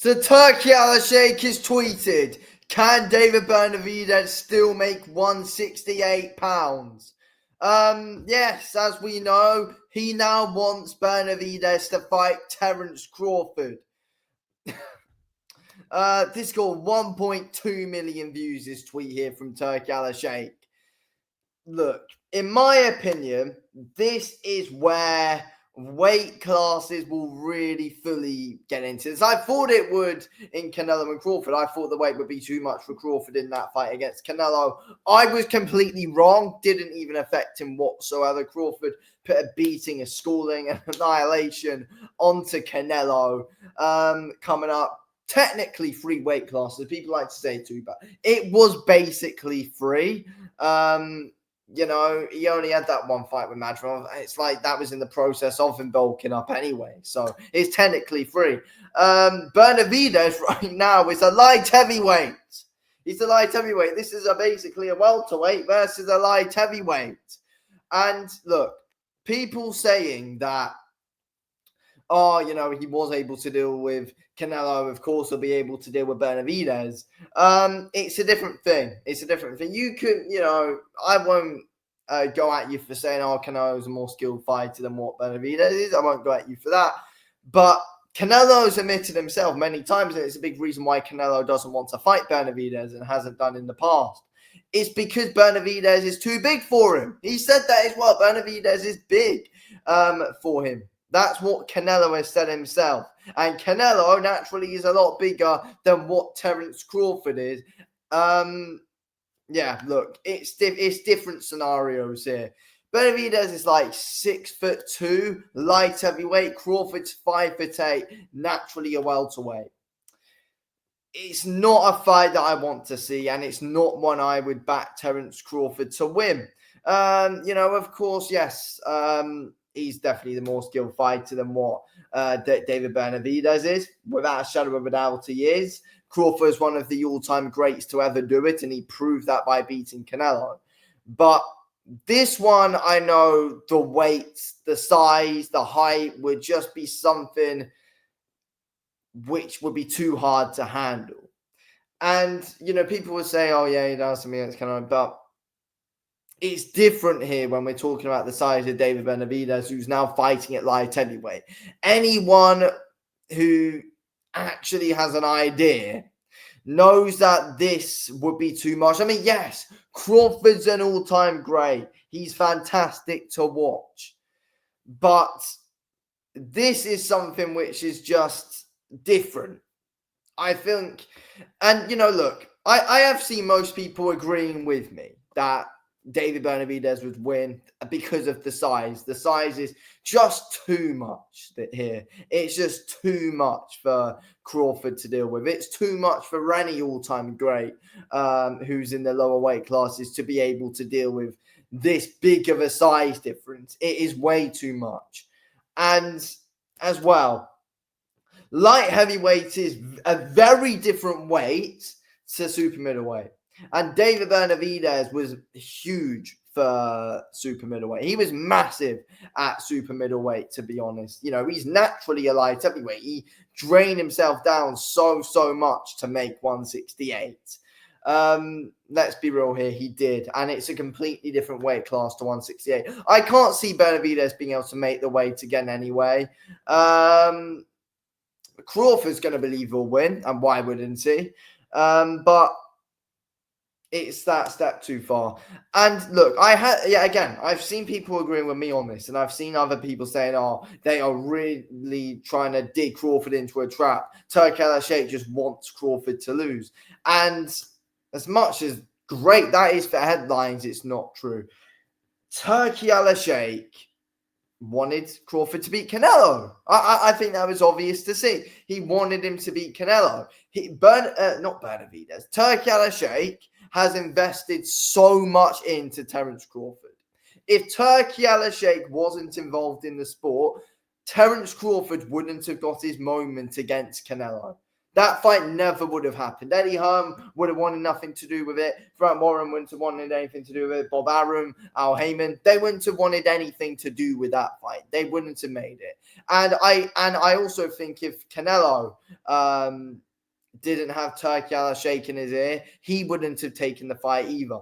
So Turki Alalshikh has tweeted, can David Benavidez still make £168? Yes, as we know, he now wants Benavidez to fight Terence Crawford. This got 1.2 million views, this tweet here from Turki Alalshikh. Look, in my opinion, this is where weight classes will really fully get into this. I thought it would in Canelo and Crawford. I thought the weight would be too much for Crawford in that fight against Canelo. I was completely wrong. Didn't even affect him whatsoever. Crawford put a beating, a schooling, an annihilation onto Canelo. Coming up. Technically 3 weight classes. People like to say 2, but it was basically 3. You know, he only had that one fight with Madron. It's like that was in the process of him bulking up anyway. So it's technically 3. Benavidez right now is a light heavyweight. He's a light heavyweight. This is basically a welterweight versus a light heavyweight. And look, people saying that, oh, you know, he was able to deal with Canelo. Of course, he'll be able to deal with Benavidez. It's a different thing. It's a different thing. You can, you know, I won't go at you for saying, oh, Canelo's a more skilled fighter than what Benavidez is. I won't go at you for that. But Canelo's admitted himself many times, and it's a big reason why Canelo doesn't want to fight Benavidez and hasn't done in the past. It's because Benavidez is too big for him. He said that as well. Benavidez is big for him. That's what Canelo has said himself. And Canelo naturally is a lot bigger than what Terence Crawford is. Yeah, look, it's different scenarios here. Benavidez is like 6'2", light heavyweight. Crawford's 5'8", naturally a welterweight. It's not a fight that I want to see, and it's not one I would back Terence Crawford to win. You know, of course, yes, he's definitely the more skilled fighter than what David Benavidez is. Without a shadow of a doubt, he is. Crawford is one of the all-time greats to ever do it, and he proved that by beating Canelo. But this one, I know the weight, the size, the height would just be something which would be too hard to handle. And, you know, people would say, oh, yeah, he does something against Canelo, but it's different here when we're talking about the size of David Benavidez, who's now fighting at light heavyweight. Anyone who actually has an idea knows that this would be too much. I mean, yes, Crawford's an all-time great. He's fantastic to watch. But this is something which is just different, I think. And, you know, look, I have seen most people agreeing with me that David Benavidez would win because of the size. The size is just too much here. It's just too much for Crawford to deal with. It's too much for any all-time great who's in the lower weight classes to be able to deal with this big of a size difference. It is way too much. And as well, light heavyweight is a very different weight to super middleweight. And David Benavidez was huge for super middleweight. He was massive at super middleweight, to be honest. You know, he's naturally a light heavyweight. He drained himself down so much to make 168. Let's be real here, he did. And it's a completely different weight class to 168. I can't see Benavidez being able to make the weight again anyway. Crawford's going to believe he'll win, and why wouldn't he? But it's that step too far. And look, I've seen people agreeing with me on this, and I've seen other people saying, oh, they are really trying to dig Crawford into a trap. Turki Alalshikh just wants Crawford to lose. And as much as great that is for headlines, it's not true. Turki Alalshikh wanted Crawford to beat Canelo. I think that was obvious to see. He wanted him to beat Canelo. Not Benavidez. Turki Alalshikh has invested so much into Terence Crawford. If Turki Alalshikh wasn't involved in the sport, Terence Crawford wouldn't have got his moment against Canelo. That fight never would have happened. Eddie Hearn would have wanted nothing to do with it. Frank Warren wouldn't have wanted anything to do with it. Bob Arum, Al Heyman, they wouldn't have wanted anything to do with that fight. They wouldn't have made it. And I also think if Canelo didn't have Turki Alalshikh in his ear, he wouldn't have taken the fight either.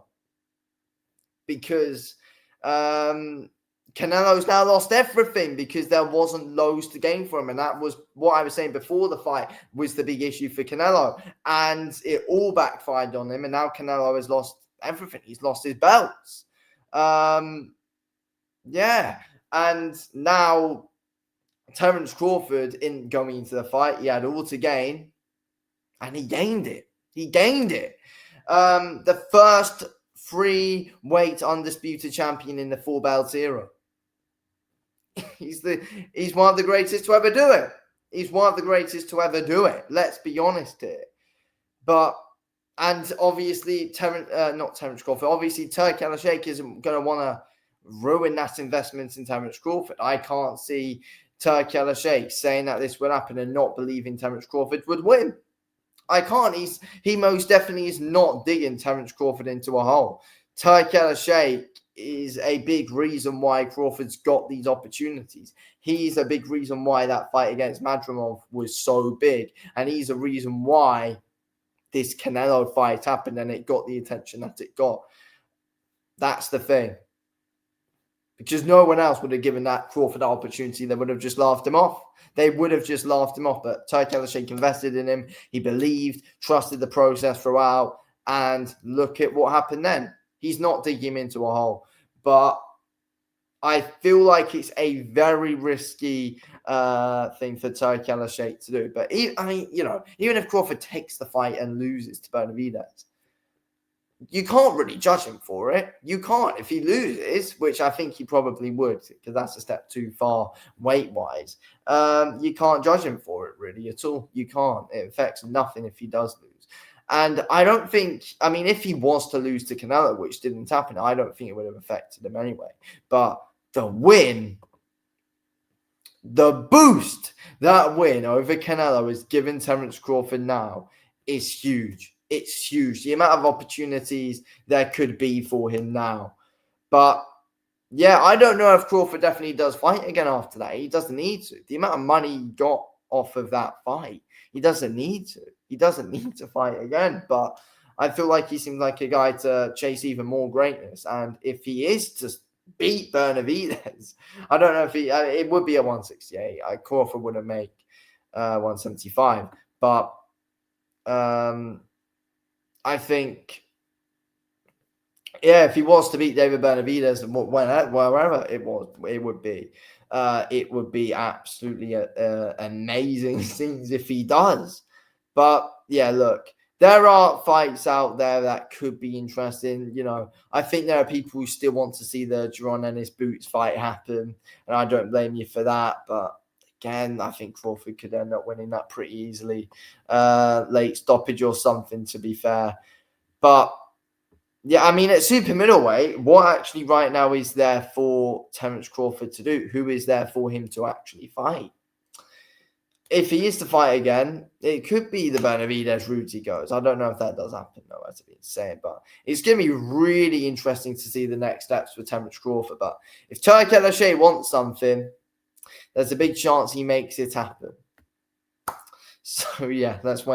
Because Canelo's now lost everything because there wasn't loads to gain for him. And that was what I was saying before the fight was the big issue for Canelo. And it all backfired on him. And now Canelo has lost everything. He's lost his belts. Yeah. And now Terence Crawford, in going into the fight, he had all to gain. And he gained it. The first free weight undisputed champion in the 4 belts era. He's one of the greatest to ever do it. Let's be honest here. And obviously not Terence Crawford. Obviously Turki Alalshikh isn't going to want to ruin that investment in Terence Crawford. I can't see Turki Alalshikh saying that this would happen and not believing Terence Crawford would win. I can't. He most definitely is not digging Terence Crawford into a hole. Turki Alalshikh is a big reason why Crawford's got these opportunities. He's a big reason why that fight against Madrimov was so big. And he's a reason why this Canelo fight happened and it got the attention that it got. That's the thing. Because no one else would have given that Crawford opportunity. They would have just laughed him off. But Turki Alalshikh invested in him. He believed, trusted the process throughout. And look at what happened then. He's not digging him into a hole. But I feel like it's a very risky thing for Turki Alalshikh to do. But even if Crawford takes the fight and loses to Benavidez, you can't really judge him for it. You can't. If he loses, which I think he probably would, because that's a step too far weight-wise, you can't judge him for it really at all. You can't. It affects nothing if he does lose. And I don't think, if he was to lose to Canelo, which didn't happen, I don't think it would have affected him anyway. But the win, the boost that win over Canelo is given Terence Crawford now is huge. It's huge. The amount of opportunities there could be for him now. But, yeah, I don't know if Crawford definitely does fight again after that. He doesn't need to. The amount of money he got off of that fight, he doesn't need to. He doesn't need to fight again. But I feel like he seems like a guy to chase even more greatness. And if he is to beat Benavidez, I don't know if it would be a 168. Crawford wouldn't make 175. But I think, if he was to beat David Benavidez, wherever it would be absolutely amazing things if he does. But yeah, look, there are fights out there that could be interesting. I think there are people who still want to see the Jaron Ennis Boots fight happen, and I don't blame you for that. But again, I think Crawford could end up winning that pretty easily, late stoppage or something, to be fair. But yeah, at super middleweight, what actually right now is there for Terence Crawford to do? Who is there for him to actually fight? If he is to fight again, it could be the Benavidez route he goes. I don't know if that does happen, though, as I've been saying. But it's going to be really interesting to see the next steps for Terence Crawford. But if Turki Alalshikh wants something, there's a big chance he makes it happen. So, yeah, that's why.